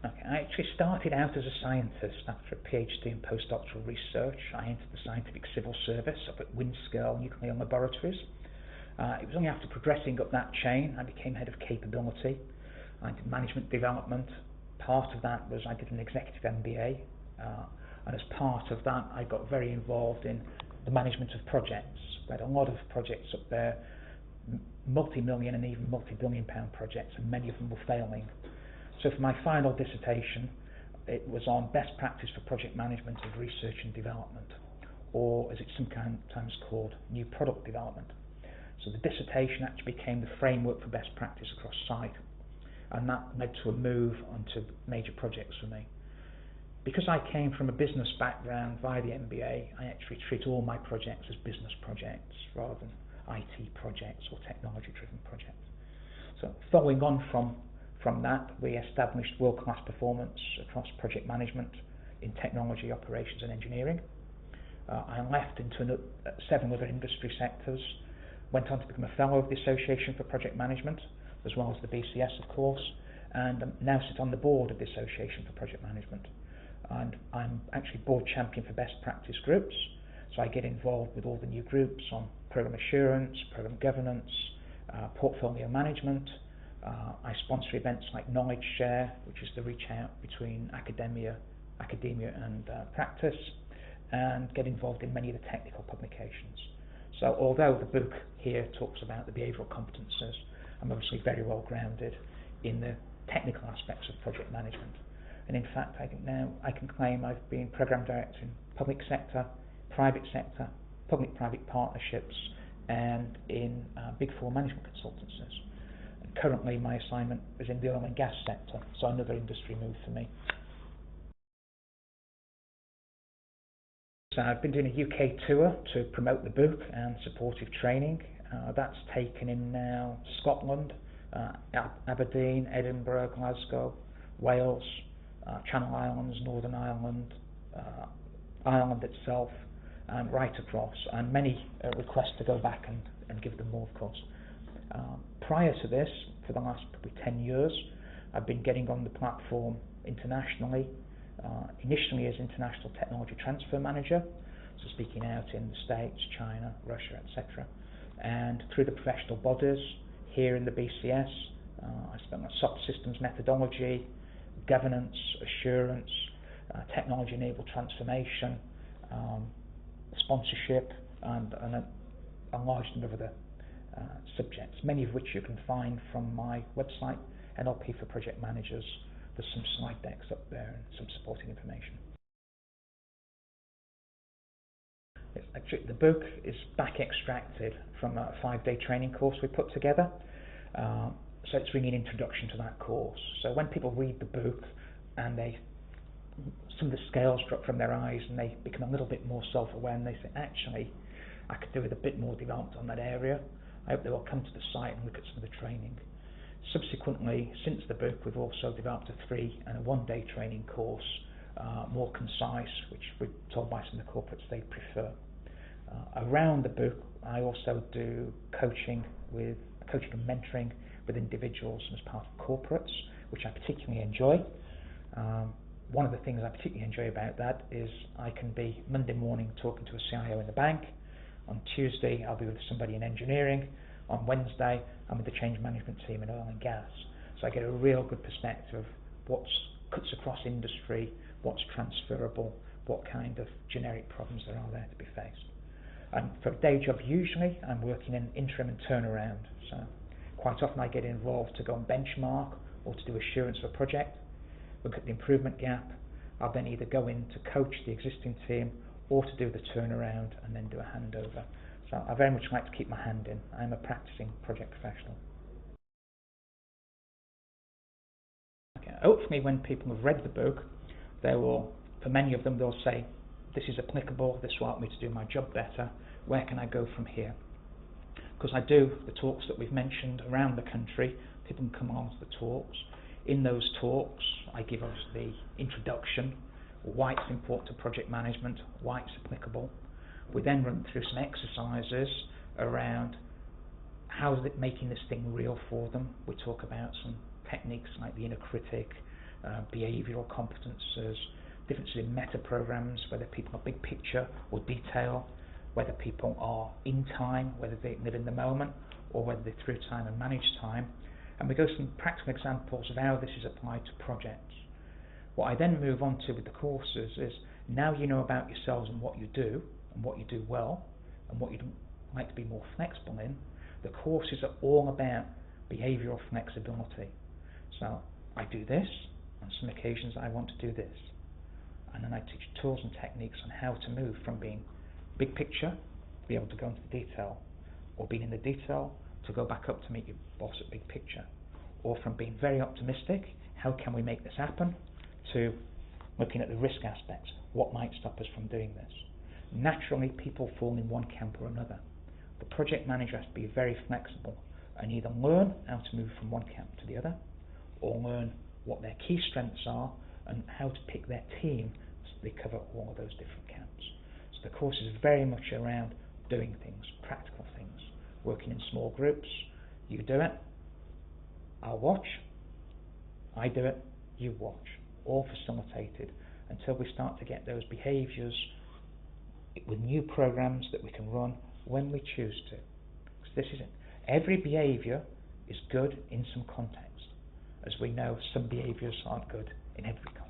Okay, I actually started out as a scientist after a PhD in postdoctoral research. I entered the scientific civil service up at Windscale Nuclear Laboratories. It was only after progressing up that chain I became head of capability. I did management development. Part of that was I did an executive MBA, and as part of that I got very involved in the management of projects. We had a lot of projects up there, multi-million and even multi-billion pound projects, and many of them were failing. So for my final dissertation, it was on best practice for project management of research and development, or as it's sometimes called, new product development. So the dissertation actually became the framework for best practice across site, and that led to a move onto major projects for me. Because I came from a business background via the MBA, I actually treat all my projects as business projects rather than IT projects or technology-driven projects. So following on from that, we established world-class performance across project management in technology, operations and engineering. I left into 7 other industry sectors, went on to become a fellow of the Association for Project Management, as well as the BCS of course, and now sit on the board of the Association for Project Management. And I'm actually board champion for best practice groups, so I get involved with all the new groups on program assurance, program governance, portfolio management. I sponsor events like Knowledge Share, which is the reach out between academia and practice, and get involved in many of the technical publications. So although the book here talks about the behavioural competences, I'm obviously very well grounded in the technical aspects of project management. And in fact, I think now I can claim I've been programme director in public sector, private sector, public-private partnerships, and in Big Four management consultancies. Currently my assignment is in the oil and gas sector, so another industry move for me. So I've been doing a UK tour to promote the book and supportive training. That's taken in now Scotland, Aberdeen, Edinburgh, Glasgow, Wales, Channel Islands, Northern Ireland, Ireland itself, and right across, and many requests to go back and give them more of course. Prior to this, for the last probably 10 years, I've been getting on the platform internationally, initially as International Technology Transfer Manager, so speaking out in the States, China, Russia, etc. And through the professional bodies, here in the BCS, I spent on soft systems methodology, governance, assurance, technology-enabled transformation, sponsorship, and a large number of other subjects, many of which you can find from my website, NLP for Project Managers. There's some slide decks up there and some supporting information. Actually, the book is back extracted from a 5-day training course we put together. So it's really an introduction to that course. So when people read the book and some of the scales drop from their eyes and they become a little bit more self-aware and they say, actually, I could do with a bit more development on that area, I hope they will come to the site and look at some of the training. Subsequently, since the book, we've also developed a 3- and a 1-day training course, more concise, which we're told by some of the corporates they prefer. Around the book, I also do coaching and mentoring with individuals as part of corporates, which I particularly enjoy. One of the things I particularly enjoy about that is I can be Monday morning talking to a CIO in the bank. On Tuesday, I'll be with somebody in engineering. On Wednesday, I'm with the change management team in oil and gas. So I get a real good perspective of what cuts across industry, what's transferable, what kind of generic problems there are there to be faced. And for a day job, usually, I'm working in interim and turnaround. So quite often I get involved to go and benchmark or to do assurance of a project, look at the improvement gap. I'll then either go in to coach the existing team or to do the turnaround and then do a handover. So I very much like to keep my hand in. I'm a practicing project professional. Okay. Hopefully when people have read the book, they will, for many of them, they'll say, this is applicable, this will help me to do my job better, where can I go from here? Because I do the talks that we've mentioned around the country, people can come along to the talks. In those talks, I give us the introduction, why it's important to project management, why it's applicable. We then run through some exercises around how is it making this thing real for them. We talk about some techniques like the inner critic, behavioural competences, differences in meta programs, whether people are big picture or detail, whether people are in time, whether they live in the moment, or whether they're through time and manage time. And we go through some practical examples of how this is applied to projects. What I then move on to with the courses is, now you know about yourselves and what you do well, and what you'd like to be more flexible in, the courses are all about behavioural flexibility. So I do this, on some occasions I want to do this. And then I teach tools and techniques on how to move from being big picture, be able to go into the detail, or being in the detail to go back up to meet your boss at big picture, or from being very optimistic, how can we make this happen, to looking at the risk aspects, what might stop us from doing this. Naturally, people fall in one camp or another. The project manager has to be very flexible and either learn how to move from one camp to the other, or learn what their key strengths are and how to pick their team so they cover all of those different camps. So the course is very much around doing things, practical things, working in small groups. You do it, I'll watch, I do it, you watch, all facilitated until we start to get those behaviours with new programs that we can run when we choose to. Because this is it. Every behaviour is good in some context. As we know, some behaviours aren't good in every context.